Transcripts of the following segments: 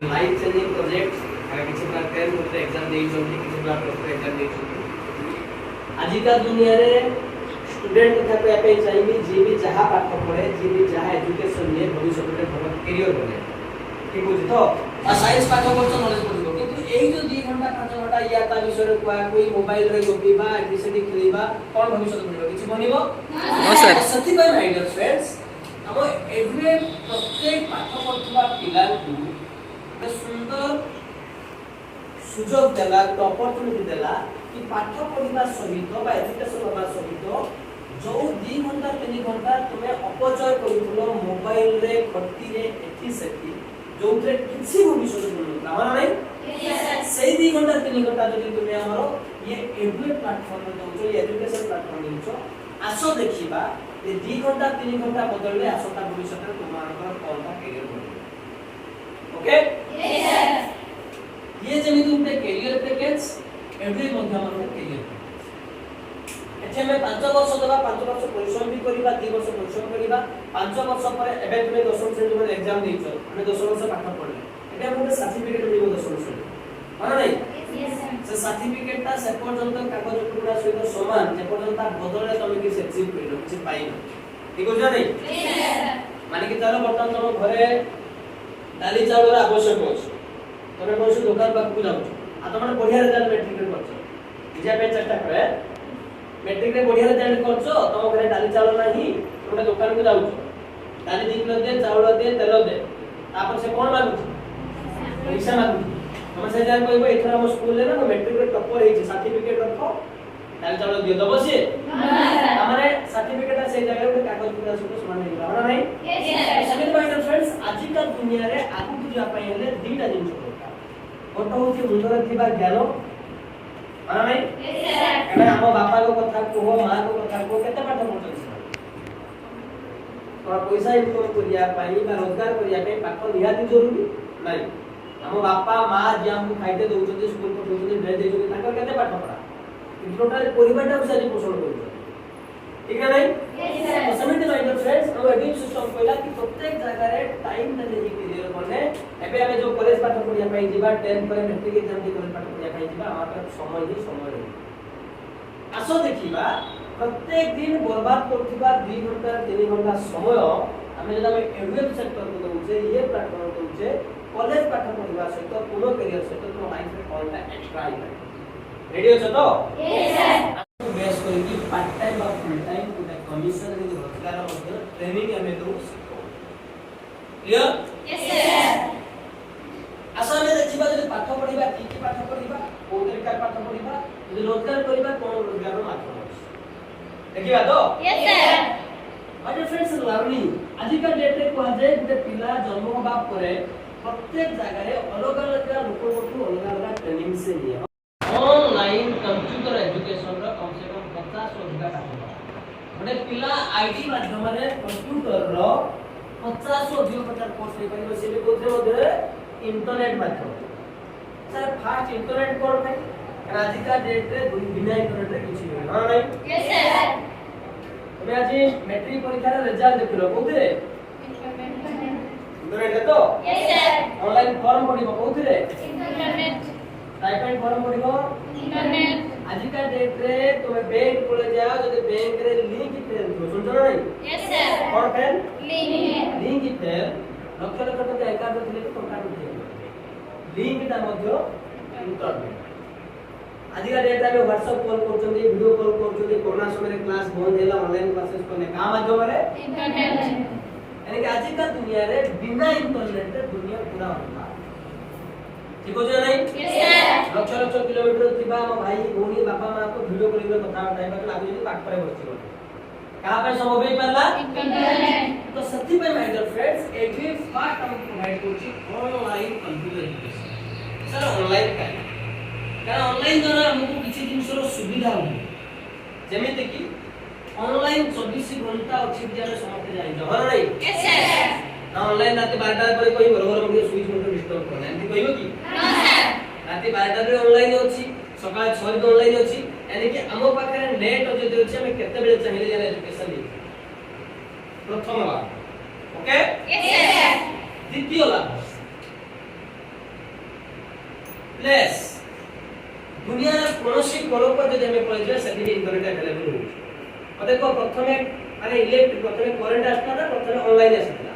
life changing projects किसी प्रकार ten होते एग्जाम देई जल्दी किसी प्रकार होते एग्जाम देई जल्दी आजिका दुनिया रे स्टूडेंट था पे पे चाहिए जे भी जहां पाठ पढ़े जे भी जहां एजुकेशन ले भविष्य में भलो करियर बने ठीक बुझ तो आ साइंस पाठ करछ नॉलेज पढिबो किंतु एई जो 2 घंटा 5 घंटा या ता विषय रे कोई मोबाइल रे गपिबा एबीसीडी खेलिबा कोन भविष्य बनिबो किछि बनिबो नो सर सती बाय माय डियर फ्रेंड्स हम एवरी प्रत्येक पाठ पढुवा पिला को सुंदर सुजोग देला तो अपॉर्चुनिटी देला कि पाठ पढ़िबा सहित बा एजुकेशन होबा सहित जो 2 घंटा 3 घंटा तुमे अपचय करितलो मोबाइल रे खट्टी रे एथि सेति जोथरे किछि भविष्य बनला हमरा नै यस सेही 2 घंटा 3 घंटा जदि तुमे हमरो ये एवरी प्लेटफॉर्म रे दउछो ये एजुकेशन प्लेटफॉर्म दउछो आसो देखिबा ये 2 घंटा 3 घंटा बदलले आसोता भविष्य रे तुमार कोनटा करियर बने ओके यस ये जेमिति उठे करियर पैकेज एवरी मध्य हमर करियर एथे में 5 वर्ष देबा 5 वर्ष परिश्रम भी करिबा 2 वर्ष परिश्रम करिबा 5 वर्ष पर एबे तुमे 10 श्रेणी में एग्जाम देइछो हम 10 वर्ष पाठ पढले एटा मोटे सर्टिफिकेट मिलिबो 10 वर्ष माने नै यस सर से सर्टिफिकेट ता से पर्यंत कागज टुकड़ा सहित समान जे पर्यंत बदलले तमे कि अचीव करिलो कि पाइनो ठीक हो नै यस माने कि चलो बर्तमान तुम घरे डाली चाउल आवश्यक अछि तमे कोन दुकान पर को जाउ आ तमे बढ़िया रिजल्ट मैट्रिक रे करछ बिजा पे चेष्टा करे मैट्रिक रे बढ़िया रिजल्ट करछ तम घरे डाली चाउल नाही तमे दुकान को जाउ डाली 2 किलो दे चाउल दे तेल दे तापर से कोन मागु पैसा मागु तमे से जाय कहबो एथरा हम स्कूल ले ना मैट्रिक रे टॉपर हेछि सर्टिफिकेट रखो डाली चाउल दियो दबो से हमरे सर्टिफिकेट से जगह पे कागज पूरा सब समान नहीं होला नाही यस समित भाई फ्रेंड्स आज का दुनिया रे आगु बुझा पई हेले दीटा जिंस फोटो होती मुंडरे थिबा ज्ञान माना नहीं यस सर एमे हम बापा को कथा को मां को कथा को केते पाठ पढुछन और पैसा इनकम करिया पाई बा रोजगार करिया पे पाठ निहाती जरूरी नहीं हम बापा मां जे हमको खाइते दउछन स्कूल को दउछन ड्रेस देछन ताकर केते पाठ पढा टोटल परिवारटा उसारी पोषण करू ठीक है नहीं यस सर समिति माय फ्रेंड्स हम एडुकेशन सिस्टम कहला कि प्रत्येक जगह रे टाइम देले जे क्लियर करने एबे हमें जो कॉलेज पाठ पढ़िया पई जीवा 10 पर मैट्रिक एग्जाम दे कॉलेज पाठ पढ़िया पई जीवा हमर समय ही समय रे आसो देखिबा प्रत्येक दिन बर्बाद करथिबा 2 घंटा 3 घंटा समय हमें जब एडुकेशन सेक्टर को दउचे ये प्लेटफॉर्म दउचे कॉलेज पाठ पढ़िबा सहित कोनो करियर सहित तो लाइफ रे कोनटा एक्स्ट्रा है रेडी हो तो यस सर बेस करी कि पार्ट टाइम और फुल टाइम को कमीशन रे रोजगार मध्ये ट्रेनिंग हमें दो क्लियर यस सर आशा में देखिबा जे पाठ पढिबा की पाठ पढिबा कोन तरीका पाठ पढिबा जे रोजगार करिबा कोन रोजगार माध्यम देखिबा तो yes sir my friends learning आज का डेट रे को जाय गुटे पिला जन्म होबा परे प्रत्येक जगह रे अलग अलग लोक को अलग अलग ट्रेनिंग से लिया ऑनलाइन कंप्यूटर एजुकेशन रो कम से कम 50 अधिका टाका बडे पिला आईटी माध्यम रे कंप्यूटर रो 50 अधिका कोर्स ले परिबो से कोथे मध्ये इंटरनेट माध्यम सर फास्ट इंटरनेट कोन भाई आज का डेट रे बिना इंटरनेट रे किछि नै हां नहीं यस सर तबे आज मैट्रिक परीक्षा रे रिजल्ट देखिलो कोथे इंटरनेट तो यस सर ऑनलाइन फॉर्म पढिबो कोथे इंटरनेट टाइपेंट फॉर्म पढिबो इंटरनेट आज का डेट रे तुमे बैंक पळे जाओ जदि बैंक रे लिंक फेल हो सुनतो नहीं यस सर कोन फेल लिंक फेल लक्ष लक्ष टका अकाउंट दिले तो टका उठे लिंक ता मध्य इंटरनेट आज का डेट रे व्हाट्सएप कॉल करछन वीडियो कॉल करछन कोरोना समय रे क्लास बंद हैला ऑनलाइन क्लासेस कोने का माध्यम रे इंटरनेट यानी कि आज का दुनिया रे बिना इंटरनेट रे दुनिया पूरा अंधा ठीक हो जाय नहीं यस सर लक्ष लक्ष किलोमीटर थिबा हम भाई भौणी बापा मां को वीडियो कॉल रे कथा बताइबा तो लागि जदी पाठ परे बसि कहां पे संभव होई परला इंटरनेट तो सती पे my dear friends every part हम प्रोवाइड करछि online computer education sir online का कारण ऑनलाइन द्वारा हमको किछि जिंस रो सुविधा हो जेमिति कि ऑनलाइन 24 घंटा अछि जे समस्त जाय जहर नहीं यस सर ऑनलाइन रात 12टा पर कोई बरोबर मगे स्विच मोटर डिस्टर्ब करना एंती कहबो की हां सर रात 12टा रे ऑनलाइन अछि सकाळ 6 रे ऑनलाइन अछि यानी कि हमो पाखरे नेट जदि अछि हम केते बेले चाहिए जे एजुकेशन ली प्रथम बात ओके यस सर द्वितीय लाभ प्लेस दुनिया कोनोसी कोन पर जदि हमें पळिले सेठी इंटरनेट अवेलेबल हो अते को प्रथमे माने इलेक्ट्रिक प्रथमे करंट आस्ता ना प्रथमे ऑनलाइन आस्ता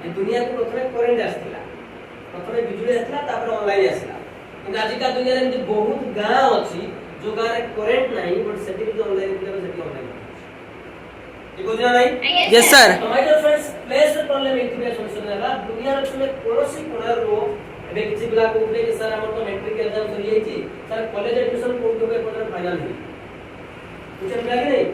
ये दुनिया को प्रथमे करंट आस्ता प्रथमे बिजुली आस्ता तापर ऑनलाइन आस्ता कि आज का दुनिया रे बहुत गांव अछि जो गांव रे करंट नाही बट सेठी भी ऑनलाइन दिले सेठी ऑनलाइन ये बुझना नहीं यस सर तो my dear friends place problem एथिबे सॉल्यूशन हैला दुनिया रे तुमे कोनोसी कोनर रो एबे किछि पिला को उठले कि सर हमर तो मैट्रिक एग्जाम सरी जाई छी सर कॉलेज एडमिशन कोन देबे पटर फाइनल नहीं कुछ पिला कि नहीं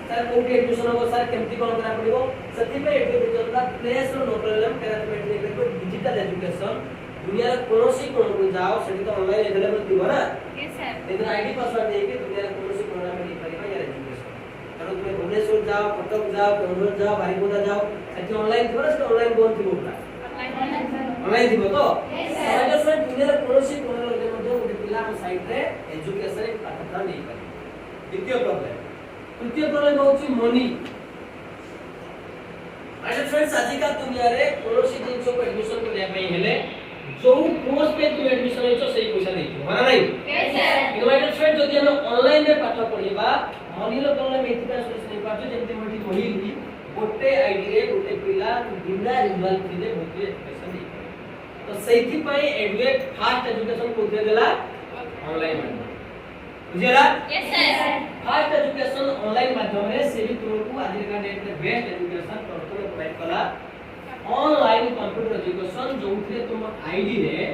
सर कोन एडमिशन हो सर केमती कोन करा पड़िबो सती पे एठी बिजनता प्लेस रो नो प्रॉब्लम करा मैट्रिक को डिजिटल एजुकेशन दुनिया रे कोनोसी कोन को जाओ सेठी तो ऑनलाइन अवेलेबल दिबो ना यस सर लेकिन आईडी पासवर्ड दे के दुनिया रे कोनोसी कोन में नहीं परिबा यार एजुकेशन करो तुमे भुवनेश्वर जाओ कटक जाओ बेंगलोर जाओ बारिपदा जाओ सेठी ऑनलाइन दिबो ना सेठी ऑनलाइन बोल दिबो पूरा ऑनलाइन दिबो तो समाज फ्रेंड दुनिया कोनोसी कोन रे मध्ये उठे पिला हम साइड रे एजुकेशन एक पाठ्यक्रम नहीं पारे द्वितीय प्रॉब्लम तृतीय प्रॉब्लम होची मनी माय फ्रेंड्स आज का दुनिया रे कोनोसी जिंस को एडमिशन करया पई हेले जो कोर्स पे तू एडमिशन होइछो सही पैसा देइछो माना नहीं यस सर माय फ्रेंड जदि हम ऑनलाइन रे पाठ पढिबा मनी रो प्रॉब्लम एथिका सॉल्यूशन पाछो जेंति मोठी कहिली गोटे आईडी रे गोटे पिला बिना रिजल्ट दिले गोटे एजुकेशन नहीं तो सेठी पई एडुएट फास्ट एजुकेशन को दे देला ऑनलाइन माध्यम बुझेला yes sir fast education online माध्यम रे से भी तुमको आज का डेट में बेस्ट एजुकेशन प्रॉपर प्रोवाइड कला ऑनलाइन कंप्यूटर एजुकेशन जो थे तुम आईडी रे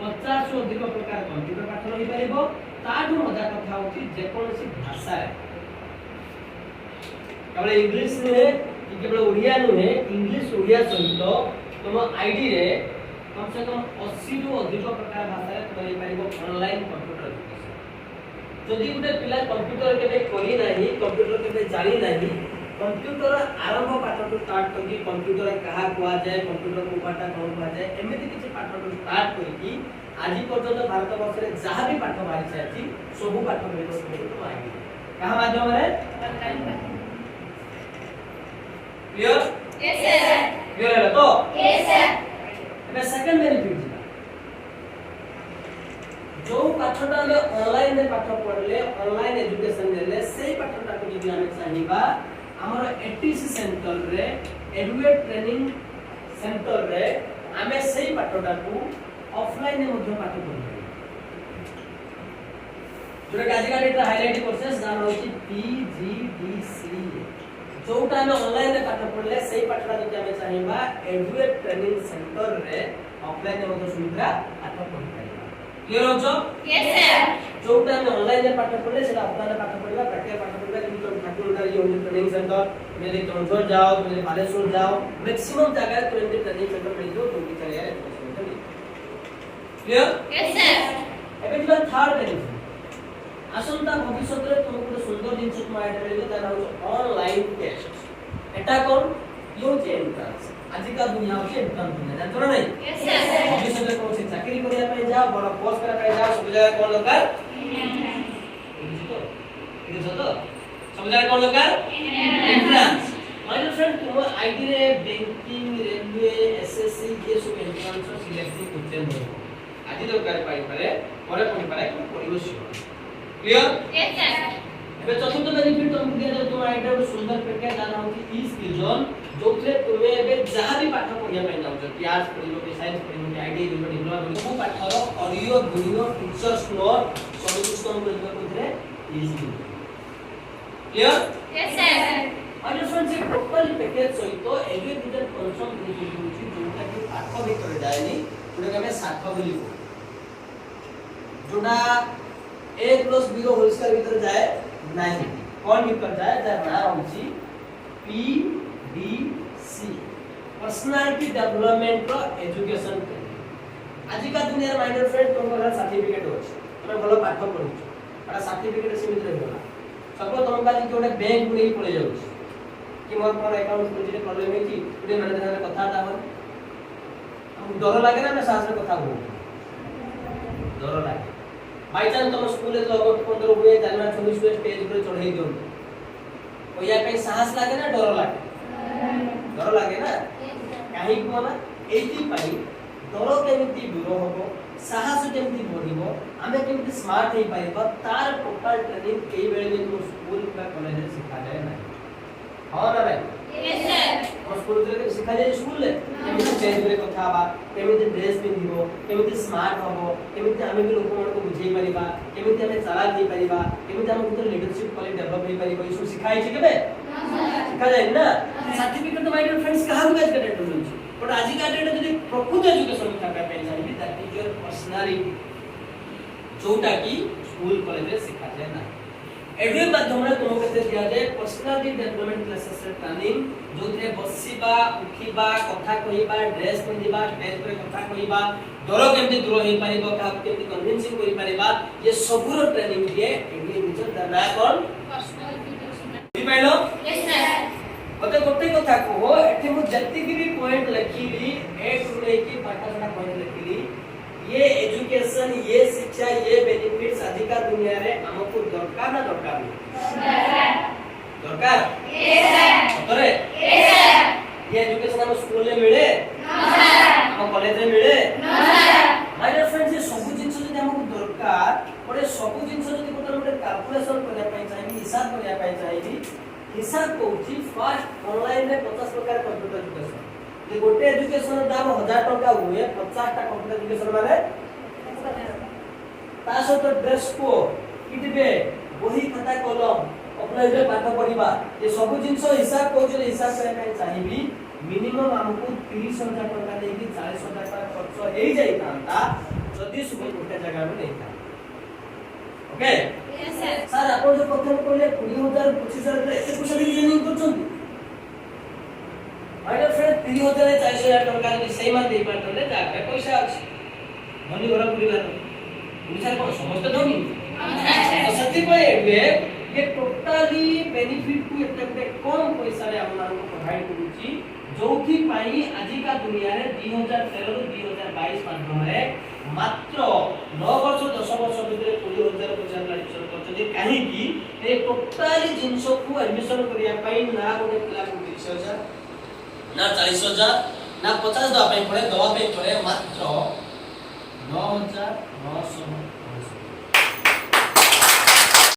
50 से अधिक प्रकार कंप्यूटर पाठ रही परिबो ताठू मजा कथा होची जे कोनसी भाषा रे केवल इंग्लिश नुहे कि केवल ओडिया नुहे इंग्लिश ओडिया सहित तुम आईडी रे कम से कम 80 रु अधिक प्रकार भाषा रे तुम परिबो ऑनलाइन कंप्यूटर एजुकेशन जदि गुटे पिला कंप्यूटर केबे करी नाही कंप्यूटर केबे जानि नाही कंप्यूटर आरंभ पाठ टू स्टार्ट करके कंप्यूटर कहा कुआ जाए कंप्यूटर को पाठा कोन कुआ जाए एमिति किछि पाठ टू स्टार्ट करके आज पर्यंत भारत वर्ष रे जहां भी पाठ बारी छै सब पाठ मिलबो तो आगे कहा माध्यम रे क्लियर यस सर क्लियर है तो यस सर एबे सेकंड बेनिफिट जो पाठटा ले ऑनलाइन रे पाठ पढले ऑनलाइन एजुकेशन देले सेही पाठटा को जदि हम चाहिबा हमर एटीसी सेंटर रे एडुएट ट्रेनिंग सेंटर रे हमें सेही पाठटा को ऑफलाइन में मध्य पाठ पढले जोटा गाजी का डेटा हाइलाइट प्रोसेस जान होची पीजीडीसी जोटा हम ऑनलाइन रे पाठ पढले सेही पाठटा जदि हम चाहिबा एडुएट ट्रेनिंग सेंटर रे ऑफलाइन में मध्य सुविधा पाठ पढले क्लियर हो यस सर जोटा हम ऑनलाइन रे पाठ पढले सेटा ऑफलाइन पाठ पढला प्रैक्टिकल पाठ पढला कि तुम ठाकुरदार ये ट्रेनिंग सेंटर मेरे कमजोर जाओ मेरे बालेश्वर जाओ मैक्सिमम जगह तुरंत ट्रेनिंग सेंटर मिल जो तुम चले यार क्लियर यस सर एबे जो थर्ड बेनिफिट आसंता भविष्य रे तुमको सुंदर जिंस तुम आइड मिलबो ता हो ऑनलाइन टेस्ट एटा कोन यो एंट्रेंस आज का दुनिया होची एंट्रेंस दुनिया जानतो ना नहीं यस सर भविष्य रे कोन से चाकरी करिया पे जाओ बड़ा कोर्स करा पे जाओ सब जगह कोन दरकार बुझो तो सब जगह कोन दरकार एंट्रेंस माय फ्रेंड तुम आईडी रे बैंकिंग रेलवे एसएससी ये सब एंट्रेंस सिलेक्टिव क्वेश्चन हो आज दरकार पाई पारे परे पढि पारे को परिवेश क्लियर यस सर एबे चतुर्थ बेनिफिट तुम दिया जो तुम आईडी रे सुंदर पैकेज जाना होची ई स्किल जोन जोथरे तुमे एबे जहां भी पाठ पढिया पे जाउ इतिहास पढिबो कि साइंस पढिबो कि आईडी पढिबो डिप्लोमा सब पाठर ऑडियो वीडियो टीचर्स नोट सब कुछ तुम पढिबो कोथरे ई स्किल क्लियर यस सर और फ्रेंड्स एक टोटल पैकेज सहित एजुकेटेड पंचम बेनिफिट होची जोटा कि पाठ भीतर जायनी जोटा हमें साथ बोली जोटा 1 + 0 होल स्क्वायर भीतर जाए नहीं कौन भीतर जाए जार नाम होची पीडीसी पर्सनालिटी डेवलपमेंट रो एजुकेशन आज का दुनिया माय डियर फ्रेंड तुमको सर्टिफिकेट होची तुम भलो पाठ पढुछ बड़ा सर्टिफिकेट सीमित रहला सब तुम का कि ओटे बैंक नै पळे जाउछ कि मोर पर अकाउंट में जे प्रॉब्लम है कि ओटे मैनेजर ने कथा दावन हम डर लागे ना मैं सास रे कथा बोल डर लागे बाय चांस तुम स्कूल रे लगत 15 हुए जाना 26 हुए स्टेज पर चढ़ाई दियो ओया पे साहस लागे ना डर लागे ना काहे को ना एथि पाई डर केमिति दूर होबो साहस केमिति बढ़िबो आमे केमिति स्मार्ट हे पाइबो तार टोटल ट्रेनिंग केई बेले भी स्कूल बा कॉलेज रे सिखा जाय ना हां ना भाई यस सर स्कूल रे सिखा जाय स्कूल रे केमिति चेंज रे कथा बा केमिति ड्रेस पिन्हिबो केमिति स्मार्ट होबो केमिति आमे भी लोक मन को बुझेई परिबा केमिति आमे चाला दे परिबा केमिति आमे भीतर लीडरशिप क्वालिटी डेवलप हे परिबो इसु सिखाई छै केबे सिखा जाय ना सर्टिफिकेट तो माय डियर फ्रेंड्स कहा को एजुकेटेड होछि बट आज का डेट जदी प्रकृत एजुकेशन था पे चाहिए दैट इज योर पर्सनालिटी जोटा की स्कूल कॉलेज रे सिखा जाय ना एडुए माध्यम रे तुमको केते दिया जाय पर्सनालिटी डेवलपमेंट क्लासेस रे ट्रेनिंग जोथे बसिबा उठिबा कथा कहिबा ड्रेस पिन्हिबा स्टेज पर कथा कहिबा डर केमति दूर हे परिबो का केमति कन्विंसिंग करि परिबा ये सबुरो ट्रेनिंग दिए एडुए टीचर द ना कोन पर्सनालिटी डेवलपमेंट पाइलो यस सर ओते गोटे कथा को एठी मु जति भी पॉइंट लिखिली ए टू लेके पाठना पॉइंट लिखिली ये एजुकेशन ये शिक्षा ये बेनिफिट्स अधिकार दुनिया रे हमको दरकार ना दरकार दरकार यस सर तोरे यस सर ये एजुकेशन हम स्कूल में मिले नो सर हम कॉलेज में मिले no sir my dear friends ये सब जिंस जदी हमको दरकार पड़े सब जिंस जदी कोटे कैलकुलेशन करया पई चाहिए हिसाब करया पई चाहिए हिसाब कोची फर्स्ट ऑनलाइन रे 50 प्रकार कंप्यूटर एजुकेशन जे गोटे एजुकेशन दाम 1000 टका हुए 50 टा कंप्यूटर एजुकेशन माने ता सहित ड्रेस को किटबे बही खाता कलम ऑफलाइन रे पाठ पढिबा ये सब जिंस हिसाब कोची हिसाब करे पई चाहिए मिनिमम हमको 30000 टका देकी 40000 टका खर्च हे जाई तांता जदी सुबह गोटे जगह में नहीं था ओके यस सर सर आपण जो प्रथम कहले 20000 25000 रे एते पैसा देकी ट्रेनिंग करछंती माय डियर फ्रेंड 30000 4000 टका रे सेही मान देई पाटले जाके पैसा अछि धनी घर परिवार उछार को समस्त धनी तो सच्ची पे ये टोटली बेनिफिट को एते कम पैसा रे हम मान को प्रोवाइड करूची जोथि पाई आजि का दुनिया रे 2013 ରୁ 2022 माध्यम रे मात्र 9 वर्ष 10 वर्ष भितर 20000 पैसा एडमिशन करछथि काहे कि ए टोटली जिंस को एडमिशन करिया पई ना गोटे पिला को 30000 ना 40000 ना 50 दवा पे पड़े दवा पे पड़े मात्र 9900